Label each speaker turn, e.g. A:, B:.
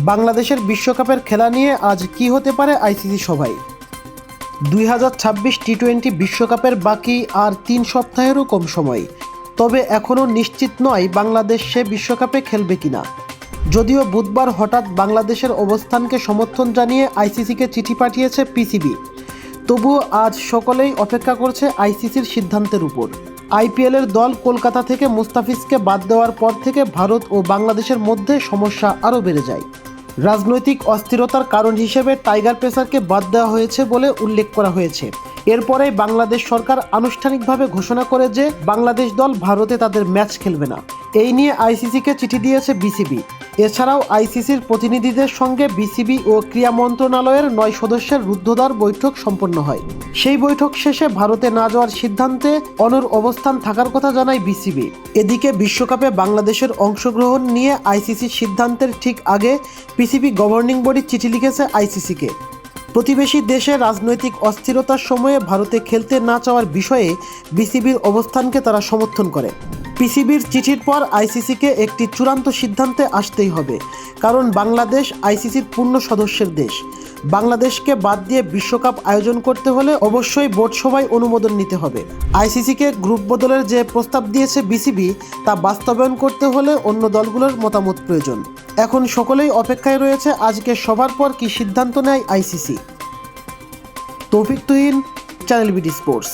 A: বাংলাদেশের বিশ্বকাপের খেলা নিয়ে আজ কি হতে পারে আইসিসি সভায়। 2026 টি-20 বিশ্বকাপের বাকি আর 3 সপ্তাহেরও কম সময়, তবে এখনও নিশ্চিত নয় বাংলাদেশ সে বিশ্বকাপে খেলবে কিনা। যদিও বুধবার হঠাৎ বাংলাদেশের অবস্থানকে সমর্থন জানিয়ে আইসিসিকে চিঠি পাঠিয়েছে পিসিবি, তবুও আজ সকলেই অপেক্ষা করছে আইসিসির সিদ্ধান্তের উপর। আইপিএলের দল কলকাতা থেকে মুস্তাফিজকে বাদ দেওয়ার পর থেকে ভারত ও বাংলাদেশের মধ্যে সমস্যা আরও বেড়ে যায়। রাজনৈতিক অস্থিরতার কারণ হিসেবে টাইগার পেসারকে বাদ দেওয়া হয়েছে বলে উল্লেখ করা হয়েছে। এরপরেই বাংলাদেশ সরকার আনুষ্ঠানিকভাবে ঘোষণা করে যে বাংলাদেশ দল ভারতে তাদের ম্যাচ খেলবে না। এই নিয়ে আইসিসিকে চিঠি দিয়েছে বিসিবি। এছাড়াও আইসিসির প্রতিনিধিদের সঙ্গে বিসিবি ও ক্রীড়া মন্ত্রণালয়ের 9 সদস্যের রুদ্ধদ্বার বৈঠক সম্পন্ন হয়। সেই বৈঠক শেষে ভারতে না যাওয়ার সিদ্ধান্তে অনড় অবস্থান থাকার কথা জানায় বিসিবি। এদিকে বিশ্বকাপে বাংলাদেশের অংশগ্রহণ নিয়ে আইসিসির সিদ্ধান্তের ঠিক আগে পিসিবি গভর্নিং বডি চিঠি লিখেছে আইসিসিকে। প্রতিবেশী দেশে রাজনৈতিক অস্থিরতার সময়ে ভারতে খেলতে না চাওয়ার বিষয়ে বিসিবির অবস্থানকে তারা সমর্থন করে। পিসিবির চিঠির পর আইসিসিকে একটি চূড়ান্ত সিদ্ধান্তে আসতেই হবে, কারণ বাংলাদেশ আইসিসির পূর্ণ সদস্যের দেশ। বাংলাদেশকে বাদ দিয়ে বিশ্বকাপ আয়োজন করতে হলে অবশ্যই বোর্ড সভায় অনুমোদন নিতে হবে। আইসিসিকে গ্রুপ বদলের যে প্রস্তাব দিয়েছে বিসিবি, তা বাস্তবায়ন করতে হলে অন্য দলগুলোর মতামত প্রয়োজন। এখন সকলেই অপেক্ষায় রয়েছে আজকের সভার পর কী সিদ্ধান্ত নেয় আইসিসি। তৌফিক তুহিন, চ্যানেল বিডি স্পোর্টস।